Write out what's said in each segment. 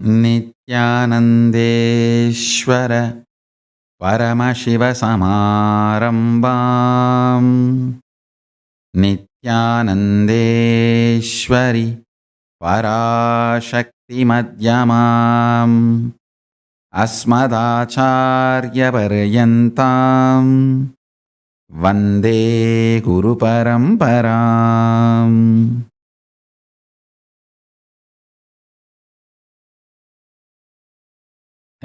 Nithyanandeshwara Paramashivasamarambam Nithyanandeshwari Parashakti Madhyamam Asmadacharya Paryantam Vande Guru Paramparam.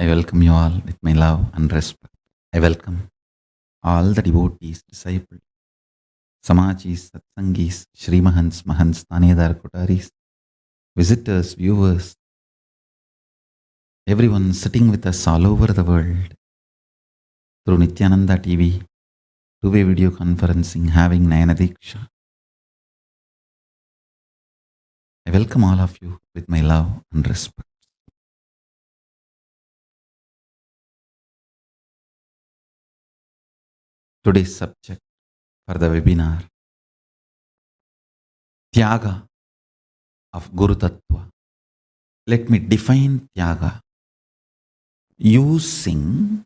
I welcome you all with my love and respect. I welcome all the devotees, disciples, Samajis, Satsangis, Shrimahans, Mahants, Tanedar, Kotaris, visitors, viewers, everyone sitting with us all over the world through Nithyananda TV, two-way video conferencing, having Nayana Diksha. I welcome all of you with my love and respect. Today's subject for the webinar, TYAGA of Guru Tattva. Let me define TYAGA using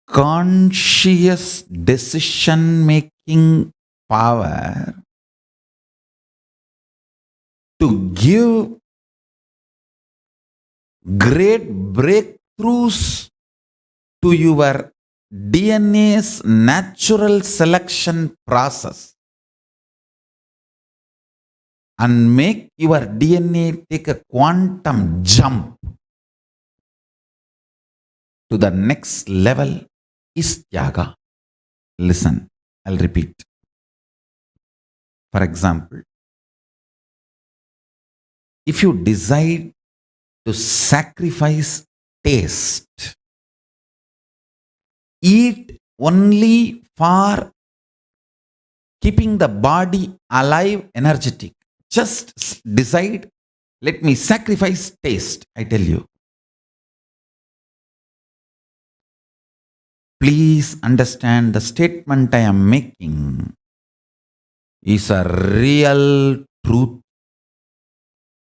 conscious decision-making power to give great breakthroughs to your DNA's natural selection process and make your DNA take a quantum jump to the next level is TYAGA. Listen, I'll repeat. For example, if you decide to sacrifice taste, eat only for keeping the body alive, energetic. Just decide, let me sacrifice taste, I tell you. Please understand the statement I am making is a real truth.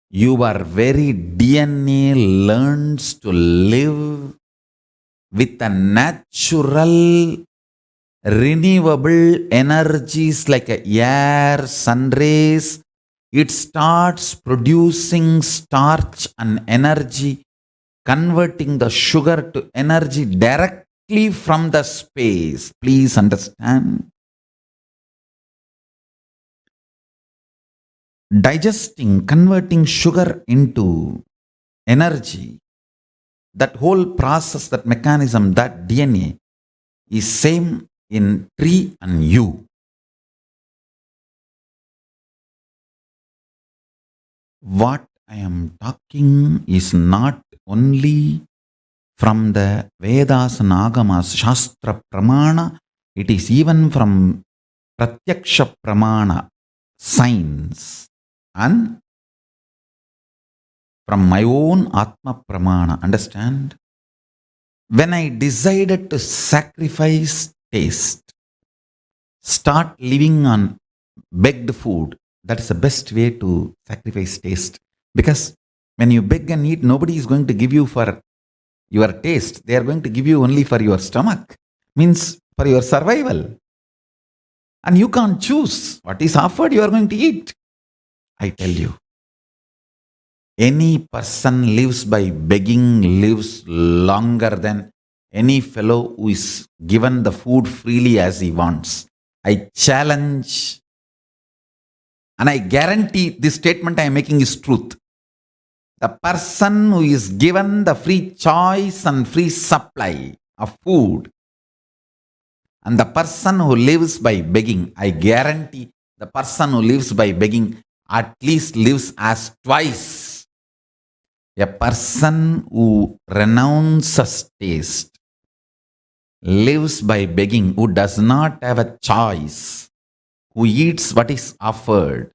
Your very DNA learns to live with a natural, renewable energies like air, sun rays. It starts producing starch and energy, converting the sugar to energy directly from the space. Please understand. Digesting, converting sugar into energy, that whole process, that mechanism, that DNA is same in tree and you. What I am talking is not only from the Vedas and Agamas, Shastra Pramana, it is even from Pratyaksha Pramana, science, and from my own Atma Pramana. Understand? When I decided to sacrifice taste, start living on begged food, that is the best way to sacrifice taste. Because when you beg and eat, nobody is going to give you for your taste. They are going to give you only for your stomach. Means for your survival. And you can't choose what is offered, you are going to eat. I tell you, any person lives by begging lives longer than any fellow who is given the food freely as he wants. I challenge and I guarantee this statement I am making is truth. The person who is given the free choice and free supply of food and the person who lives by begging, I guarantee the person who lives by begging at least lives as twice a person who renounces taste, lives by begging, who does not have a choice, who eats what is offered,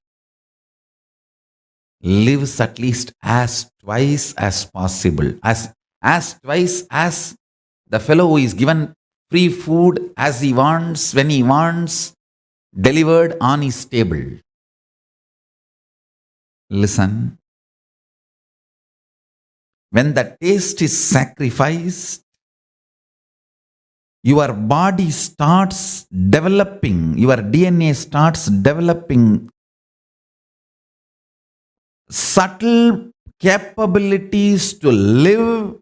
lives at least as twice as possible, as twice as the fellow who is given free food as he wants, when he wants, delivered on his table. Listen, When the taste is sacrificed, your body starts developing, your DNA starts developing subtle capabilities to live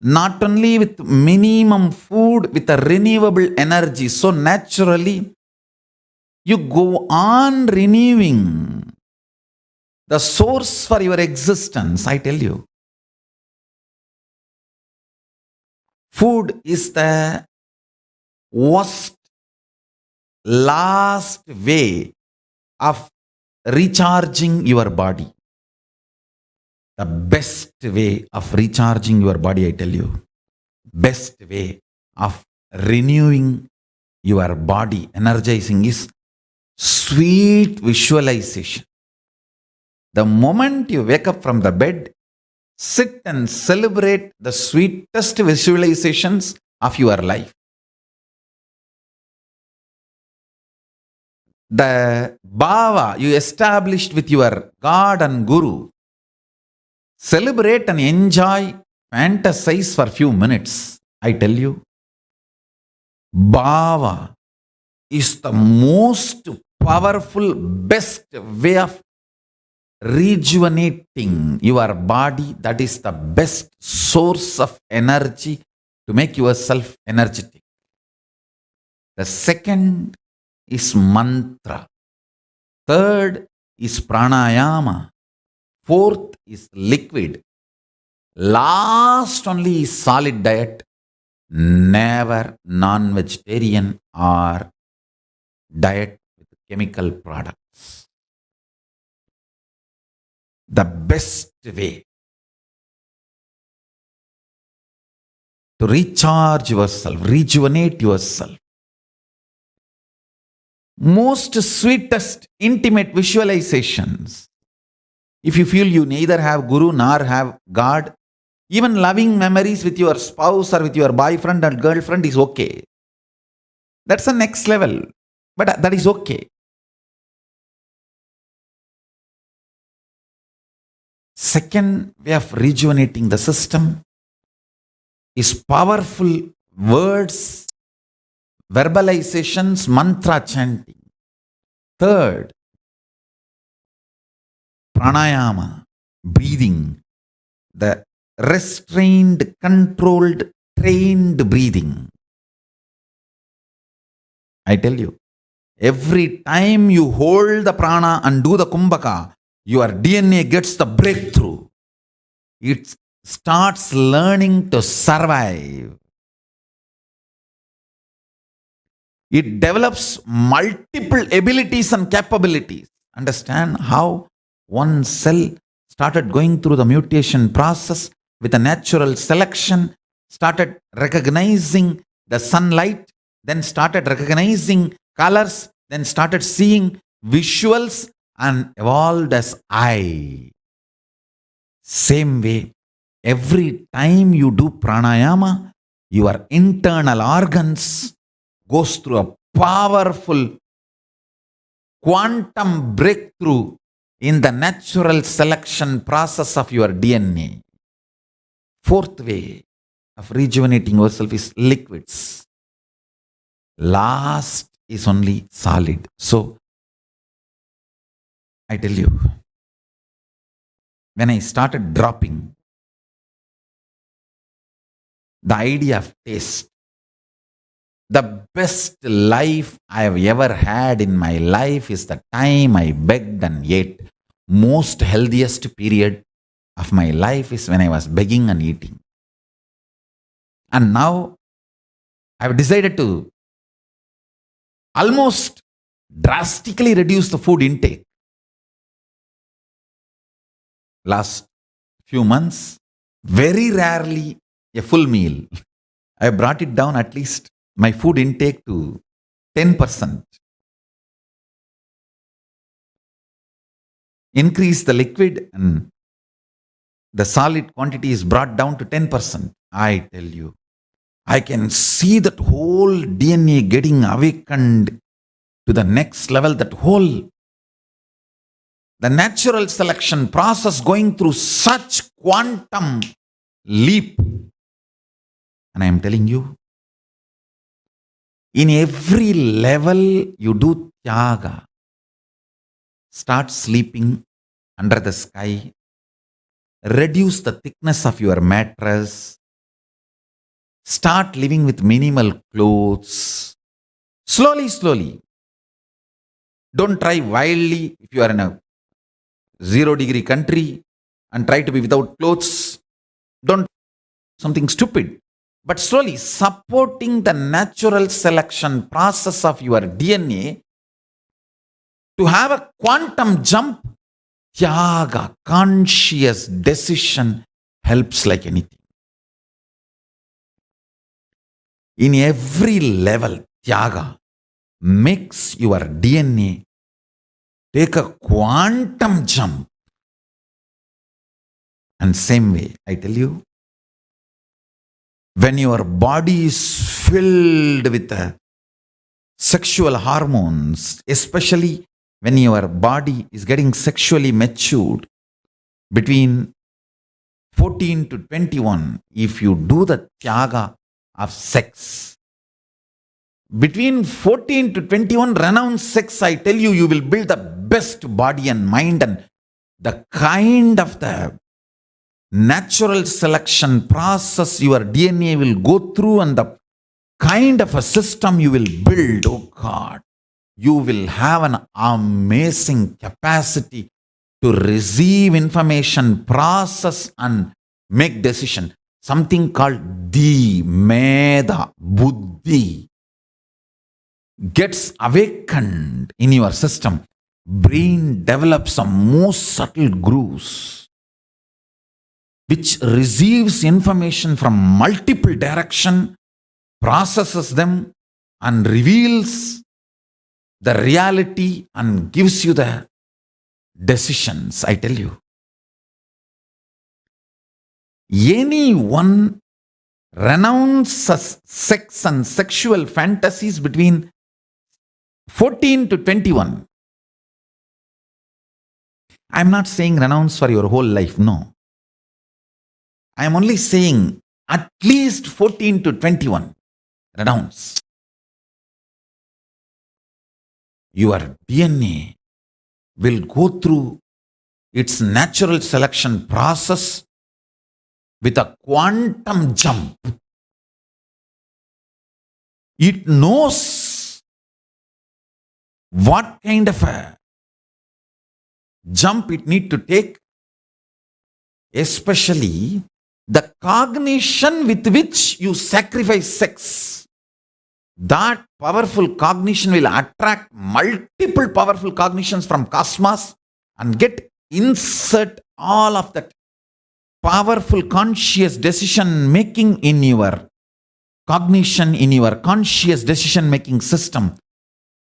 not only with minimum food, with a renewable energy. So naturally, you go on renewing the source for your existence. I tell you, food is the worst, last way of recharging your body. The best way of recharging your body, I tell you, best way of renewing your body, energizing, is sweet visualization. The moment you wake up from the bed, sit and celebrate the sweetest visualizations of your life. The bhava you established with your God and Guru, celebrate and enjoy, fantasize for few minutes. I tell you, bhava is the most powerful, best way of rejuvenating your body. That is the best source of energy to make yourself energetic. The second is mantra. Third is pranayama. Fourth is liquid. Last only is solid diet. Never non-vegetarian or diet with chemical products. The best way to recharge yourself, rejuvenate yourself, most sweetest, intimate visualizations. If you feel you neither have Guru nor have God, even loving memories with your spouse or with your boyfriend or girlfriend is okay. That's the next level, but that is okay. Second way of rejuvenating the system is powerful words, verbalizations, mantra chanting. Third, pranayama, breathing, the restrained, controlled, trained breathing. I tell you, every time you hold the prana and do the kumbhaka, your DNA gets the breakthrough. It starts learning to survive. It develops multiple abilities and capabilities. Understand how one cell started going through the mutation process with a natural selection, started recognizing the sunlight, then started recognizing colors, then started seeing visuals and evolved as I. Same way, every time you do pranayama, your internal organs goes through a powerful quantum breakthrough in the natural selection process of your DNA. Fourth way of rejuvenating yourself is liquids. Last is only solid. So, I tell you, when I started dropping the idea of taste, the best life I have ever had in my life is the time I begged and ate. Most healthiest period of my life is when I was begging and eating. And now I have decided to almost drastically reduce the food intake. Last few months, very rarely a full meal. I brought it down at least my food intake to 10%. Increase the liquid and the solid quantity is brought down to 10%. I tell you, I can see that whole DNA getting awakened to the next level, that whole the natural selection process going through such quantum leap. And I am telling you, in every level you do tyaga. Start sleeping under the sky. Reduce the thickness of your mattress. Start living with minimal clothes. Slowly, slowly. Don't try wildly if you are in a 0-degree country and try to be without clothes. Don't do something stupid. But slowly, supporting the natural selection process of your DNA to have a quantum jump, tyaga, conscious decision helps like anything. In every level, tyaga makes your DNA take a quantum jump. And same way, I tell you, when your body is filled with sexual hormones, especially when your body is getting sexually matured between 14 to 21, if you do the tyaga of sex, between 14 to 21, renounce sex, I tell you, you will build the best body and mind, and the kind of the natural selection process your DNA will go through and the kind of a system you will build, oh God, you will have an amazing capacity to receive information, process and make decision. Something called Meda, Buddhi gets awakened in your system. Brain develops some most subtle grooves which receives information from multiple direction, processes them and reveals the reality and gives you the decisions. I tell you, anyone renounces sex and sexual fantasies between 14 to 21. I'm not saying renounce for your whole life, no. I am only saying at least 14 to 21, renounce. Your DNA will go through its natural selection process with a quantum jump. It knows what kind of a jump it need to take, especially the cognition with which you sacrifice sex. That powerful cognition will attract multiple powerful cognitions from cosmos and get insert all of that powerful conscious decision making in your cognition, in your conscious decision making system.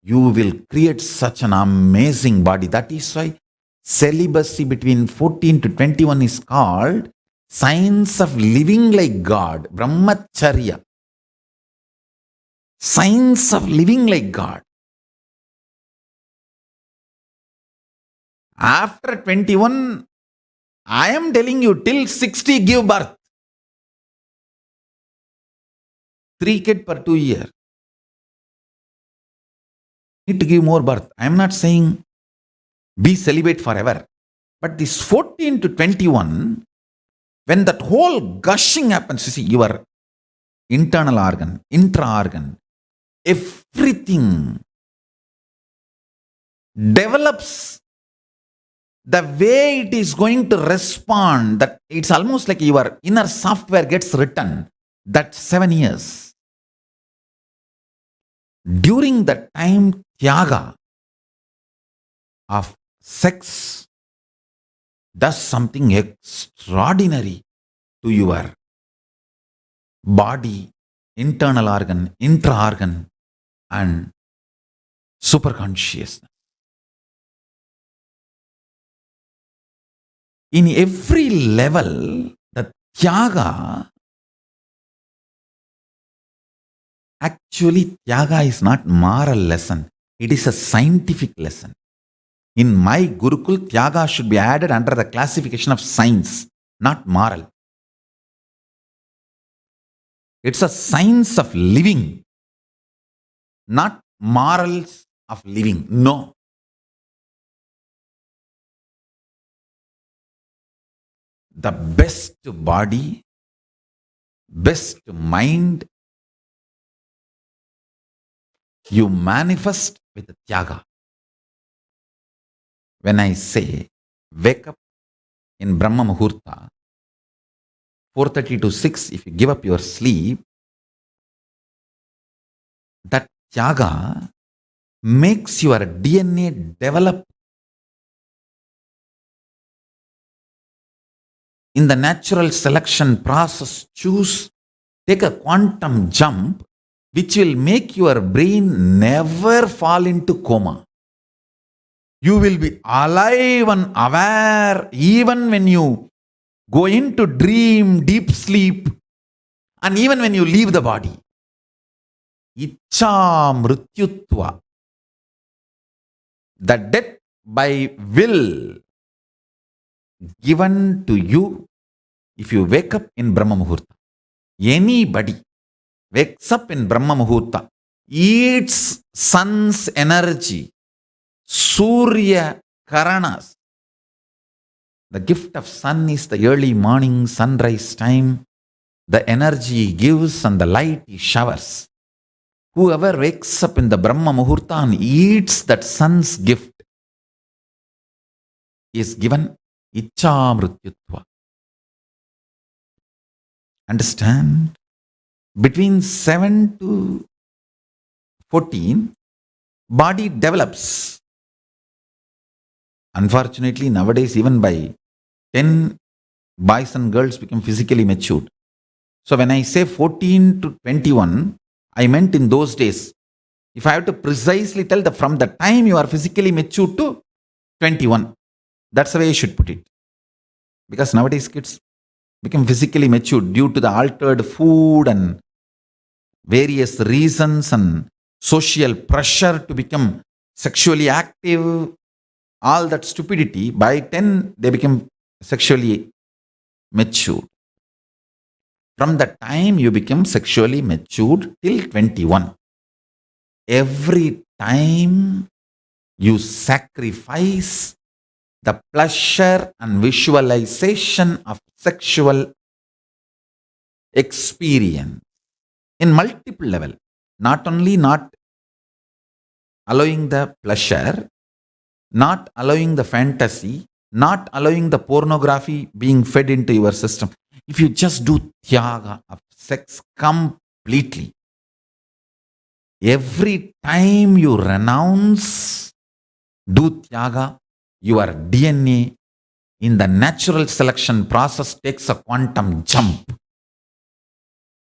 You will create such an amazing body. That is why celibacy between 14 to 21 is called science of living like God, brahmacharya. Science of living like God. After 21, I am telling you, till 60 give birth. 3 kids per 2 years. Need to give more birth. I am not saying be celibate forever. But this 14 to 21, when that whole gushing happens, you see, your internal organ, intra-organ, everything develops the way it is going to respond. That it's almost like your inner software gets written. That 7 years. During that time, tyaga of sex does something extraordinary to your body, internal organ, intra-organ, and superconsciousness. In every level, the tyaga, actually tyaga is not moral lesson. It is a scientific lesson. In my Gurukul, Tyaga should be added under the classification of science, not moral. It's a science of living, not morals of living. No. The best body, best mind, you manifest with Tyaga. When I say wake up in Brahma Muhurta, 4:30 to 6, if you give up your sleep, that Tyaga makes your DNA develop in the natural selection process. Choose, take a quantum jump, which will make your brain never fall into coma. You will be alive and aware even when you go into dream, deep sleep, and even when you leave the body. Ichcha mrityutva. The death by will given to you if you wake up in Brahma Muhurta. Anybody wakes up in Brahma Muhurta, eats sun's energy, Surya Karanas. The gift of sun is the early morning sunrise time, the energy he gives and the light he showers. Whoever wakes up in the Brahma Muhurta and eats that sun's gift is given Ichcha Mrityutva. Understand? Between 7 to 14, body develops. Unfortunately, nowadays, even by 10, boys and girls become physically matured. So when I say 14 to 21, I meant in those days. If I have to precisely tell from the time you are physically matured to 21, that's the way you should put it. Because nowadays kids become physically matured due to the altered food and various reasons and social pressure to become sexually active, all that stupidity. By 10, they become sexually matured. From the time you become sexually matured till 21, every time you sacrifice the pleasure and visualization of sexual experience in multiple level, not only not allowing the pleasure, not allowing the fantasy, not allowing the pornography being fed into your system. If you just do Tyaga of sex completely, every time you renounce, do Tyaga, your DNA in the natural selection process takes a quantum jump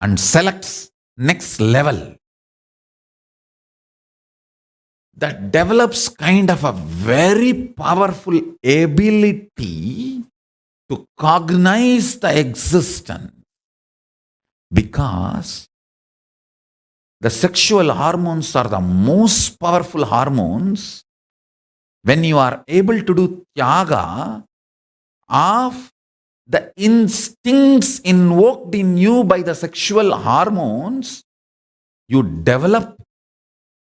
and selects next level. That develops kind of a very powerful ability to cognize the existence, because the sexual hormones are the most powerful hormones. When you are able to do Tyaga of the instincts invoked in you by the sexual hormones, you develop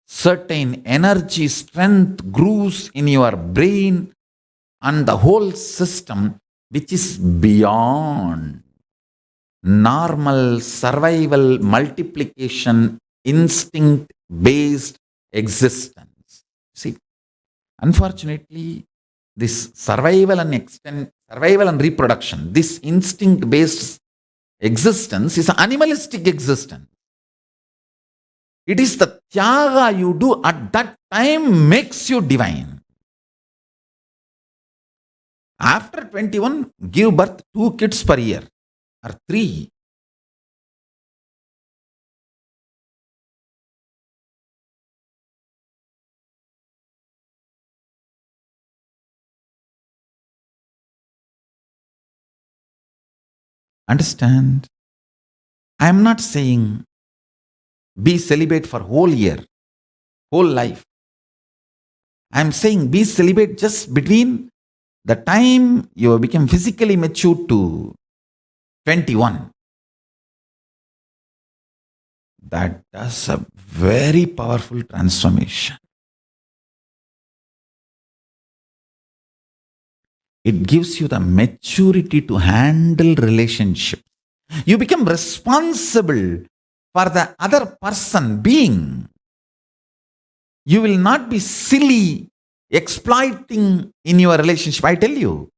certain energy, strength, grooves in your brain and the whole system, which is beyond normal survival, multiplication, instinct-based existence. See, unfortunately, this survival and reproduction, this instinct-based existence is an animalistic existence. It is the Tyaga you do at that time makes you divine. After 21, give birth 2 kids per year or 3. Understand? I am not saying be celibate for whole year, whole life. I'm saying be celibate just between the time you become physically mature to 21. That does a very powerful transformation. It gives you the maturity to handle relationships. You become responsible for the other person being. You will not be silly exploiting in your relationship. I tell you,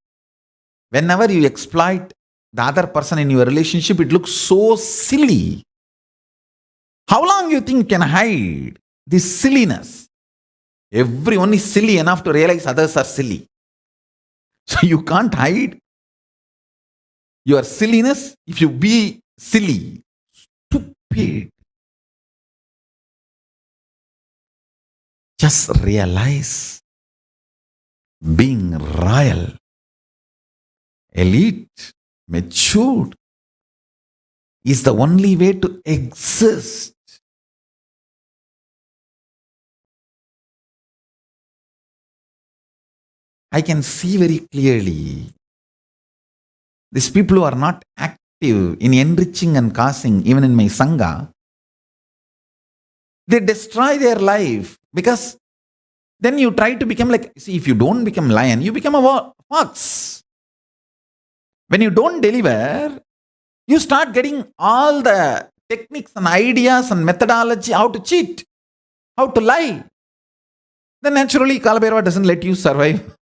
whenever you exploit the other person in your relationship, it looks so silly. How long you think can hide this silliness? Everyone is silly enough to realize others are silly. So you can't hide your silliness if you be silly. Stupid. Just realize being royal, elite, matured is the only way to exist. I can see very clearly these people who are not active in enriching and causing, even in my Sangha, they destroy their life because then you try to become like, see, if you don't become lion, you become a fox. When you don't deliver, you start getting all the techniques and ideas and methodology how to cheat, how to lie. Then naturally, Kalabhairava doesn't let you survive,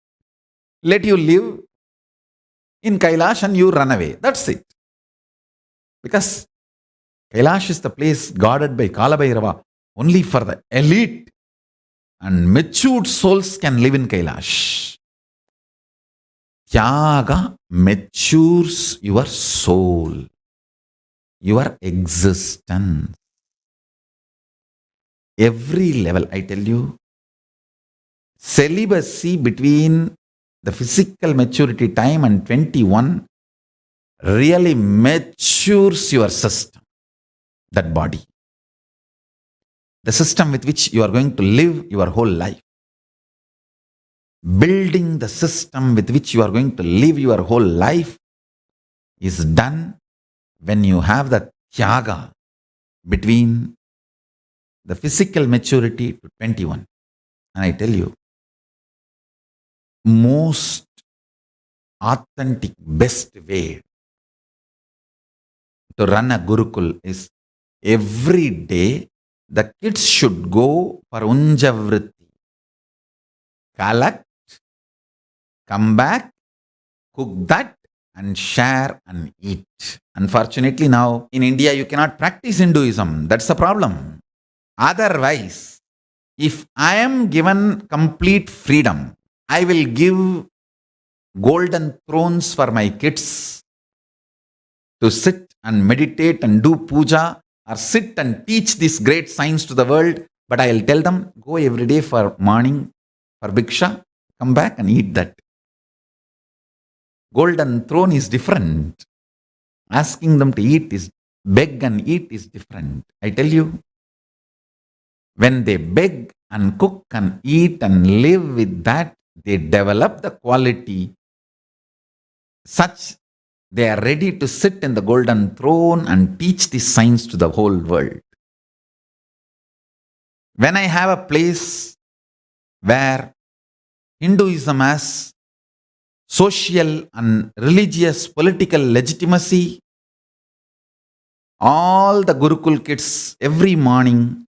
let you live in Kailash and you run away. That's it. Because Kailash is the place guarded by Kalabhairava only for the elite and matured souls can live in Kailash. Tyaga matures your soul, your existence. Every level, I tell you, celibacy between the physical maturity time and 21 really matures your system, that body. The system with which you are going to live your whole life. Building the system with which you are going to live your whole life is done when you have the tyaga between the physical maturity to 21. And I tell you, most authentic, best way to run a Gurukul is every day the kids should go for Unjavritti. Collect, come back, cook that and share and eat. Unfortunately now in India you cannot practice Hinduism. That's the problem. Otherwise, if I am given complete freedom, I will give golden thrones for my kids to sit and meditate and do puja or sit and teach this great science to the world. But I will tell them, go every day for morning for Bhiksha, come back and eat that. Golden throne is different. Asking them to eat is, beg and eat is different. I tell you, when they beg and cook and eat and live with that, they develop the quality such they are ready to sit in the golden throne and teach this science to the whole world. When I have a place where Hinduism has social and religious political legitimacy, all the Gurukul kids every morning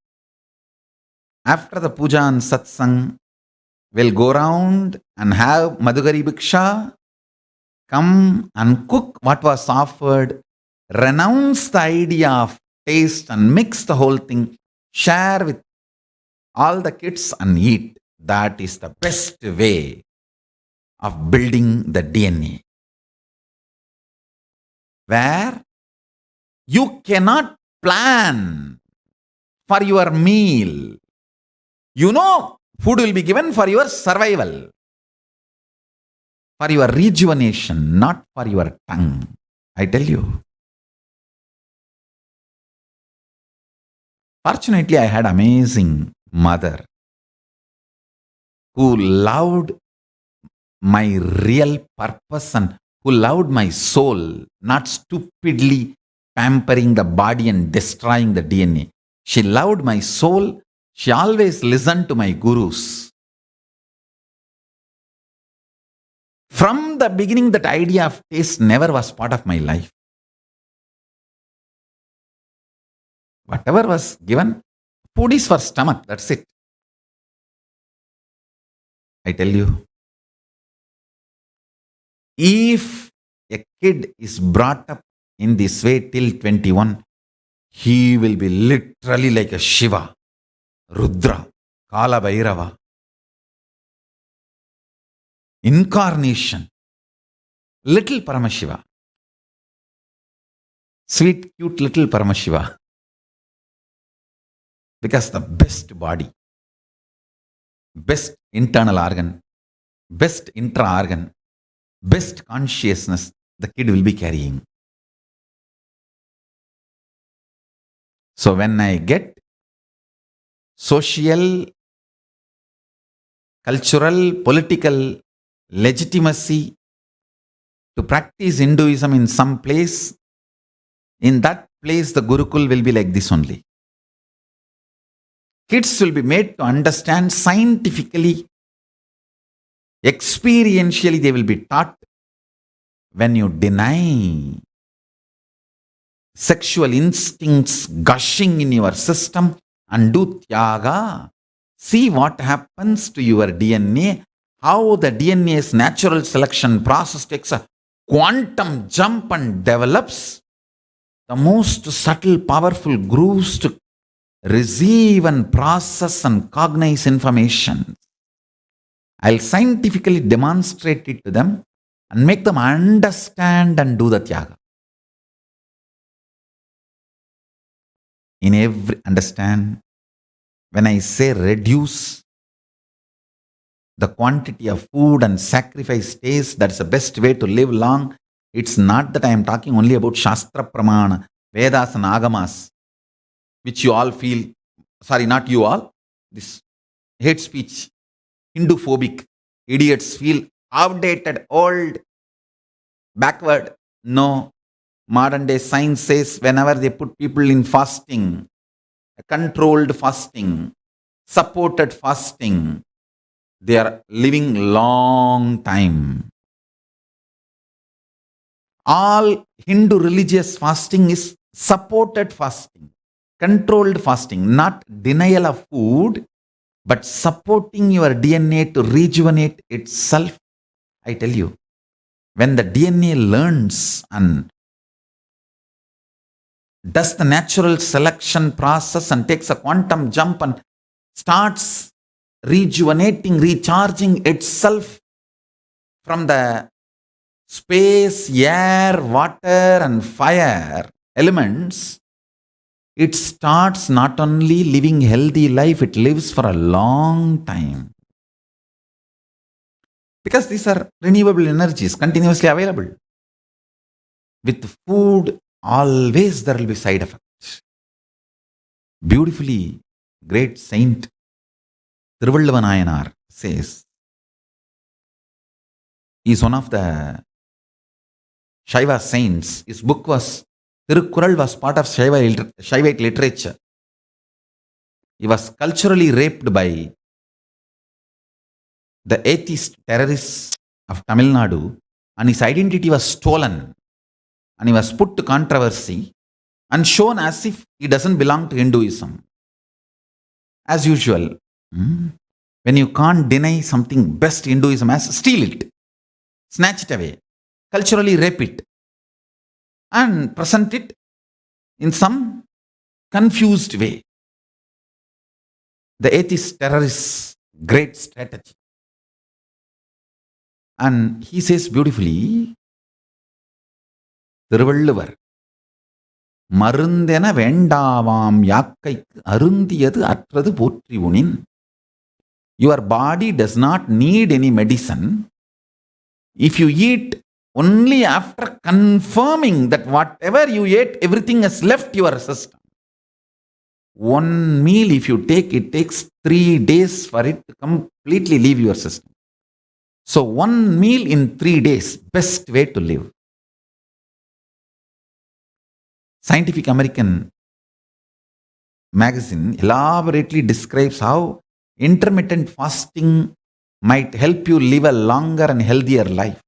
after the puja and satsang will go around and have Madhugari Bhiksha, come and cook what was offered, renounce the idea of taste and mix the whole thing, share with all the kids and eat. That is the best way of building the DNA. Where you cannot plan for your meal. You know, food will be given for your survival, for your rejuvenation, not for your tongue. I tell you. Fortunately, I had amazing mother. who loved my real purpose and who loved my soul, not stupidly pampering the body and destroying the DNA. She loved my soul. She always listened to my gurus. From the beginning, that idea of taste never was part of my life. Whatever was given, food is for stomach, that's it. I tell you, if a kid is brought up in this way till 21, he will be literally like a Shiva, Rudra, Kala Bhairava, incarnation, little Paramashiva, sweet, cute little Paramashiva. Because the best body, best internal organ, best intra-organ, best consciousness, the kid will be carrying. So when I get social, cultural, political legitimacy to practice Hinduism in some place, in that place the Gurukul will be like this only. Kids will be made to understand scientifically, experientially, they will be taught. When you deny sexual instincts gushing in your system and do TYAGA, see what happens to your DNA, how the DNA's natural selection process takes a quantum jump and develops the most subtle, powerful grooves to receive and process and cognize information. I'll scientifically demonstrate it to them and make them understand and do the TYAGA. In every, understand, when I say reduce the quantity of food and sacrifice taste, that's the best way to live long. It's not that I am talking only about Shastra Pramana, Vedas and Agamas, which you all feel, sorry, not you all, this hate speech, Hindu-phobic idiots feel outdated, old, backward. No. Modern day science says whenever they put people in fasting, controlled fasting, supported fasting, they are living long time. All Hindu religious fasting is supported fasting, controlled fasting, not denial of food, but supporting your DNA to rejuvenate itself. I tell you, when the DNA learns and does the natural selection process and takes a quantum jump and starts rejuvenating, recharging itself from the space, air, water and fire elements, it starts not only living healthy life, it lives for a long time. Because these are renewable energies continuously available. With food, always there will be side effects. Beautifully, great saint Thiruvalluva Nayanar says, he is one of the Shaiva saints. His book was, Tirukkural was part of Shaivite literature. He was culturally raped by the atheist terrorists of Tamil Nadu, and his identity was stolen. And he was put to controversy and shown as if he doesn't belong to Hinduism. As usual, when you can't deny something best Hinduism has, steal it, snatch it away, culturally rape it, and present it in some confused way. The atheist terrorists' great strategy. And he says beautifully, Thiruvalluvar மருந்தென வேண்டாவாம் யாக்கைக்கு அருந்தியது அற்றது போற்றி உனின். Your body does not need any medicine if you eat only after confirming that whatever you ate, everything has left your system. One meal, if you take, it takes 3 days for it to completely leave your system. So one meal in 3 days, best way to live. Scientific American magazine elaborately describes how intermittent fasting might help you live a longer and healthier life.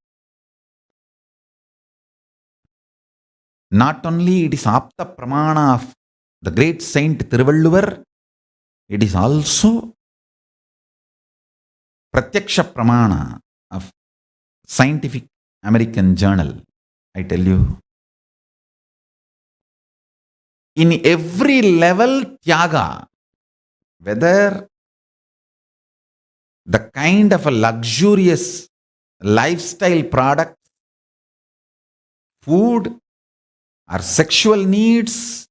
Not only it is Apta Pramana of the great saint Thiruvalluvar, it is also Pratyaksha Pramana of Scientific American Journal. I tell you, in every level, Tyaga, whether the kind of a luxurious lifestyle product, food, or sexual needs,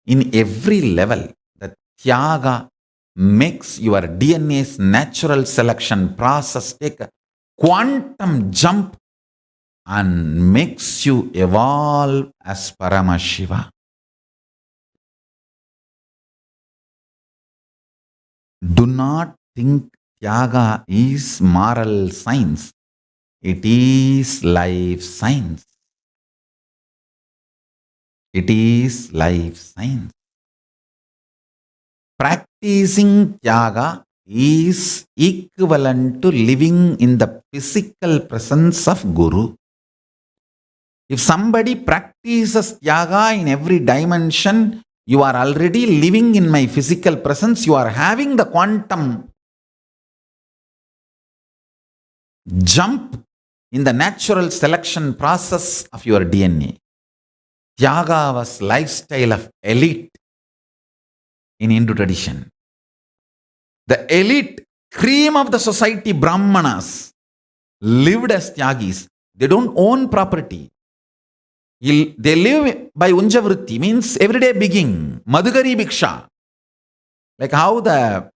in every level, the Tyaga makes your DNA's natural selection process take a quantum jump and makes you evolve as Paramashiva. Do not think Tyaga is moral science. It is life science. It is life science. Practicing Tyaga is equivalent to living in the physical presence of Guru. If somebody practices Tyaga in every dimension, you are already living in my physical presence. You are having the quantum jump in the natural selection process of your DNA. Tyaga was lifestyle of elite in Hindu tradition. The elite cream of the society, Brahmanas, lived as Tyagis. They don't own property. They live by Unjavritti, means everyday begging, Madhugari Bhiksha. Like how the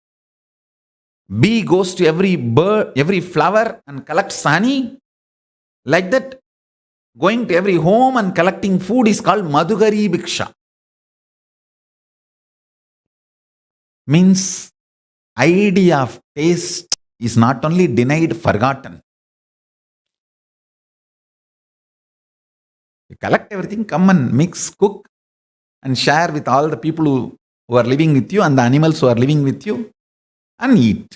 bee goes to every bird, every flower and collects honey. Like that, going to every home and collecting food is called Madhugari Bhiksha. Means idea of taste is not only denied, forgotten. You collect everything, come and mix, cook, and share with all the people who are living with you and the animals who are living with you, and eat.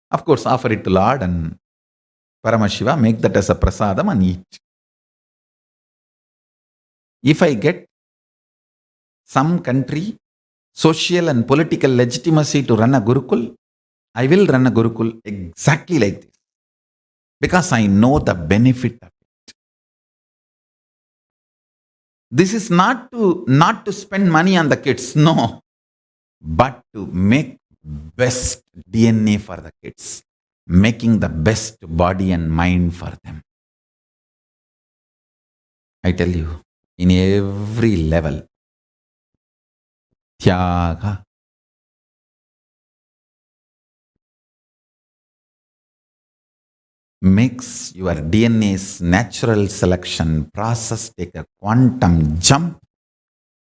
Of course, offer it to Lord and Paramashiva, make that as a prasadam and eat. If I get some country, social and political legitimacy to run a Gurukul, I will run a Gurukul exactly like this. Because I know the benefit of it. This is not to spend money on the kids, no. But to make best DNA for the kids. Making the best body and mind for them. I tell you, in every level, Tyaga makes your DNA's natural selection process take a quantum jump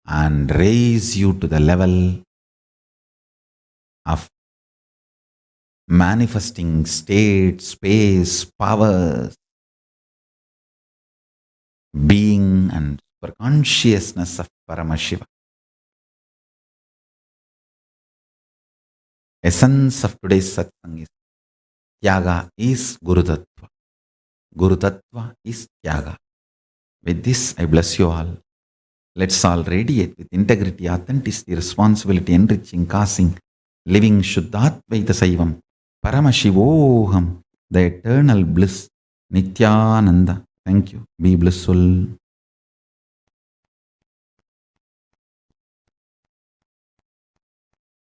and raise you to the level of manifesting state, space, powers, being and superconsciousness of Paramashiva. Essence of today's Satsang is Tyaga is Guru Tattva. Guru Tattva is Tyaga. With this, I bless you all. Let's all radiate with integrity, authenticity, responsibility, enriching, causing, living Shuddhatvaita Saivam, Paramashivoham, the eternal bliss, Nithyananda. Thank you. Be blissful.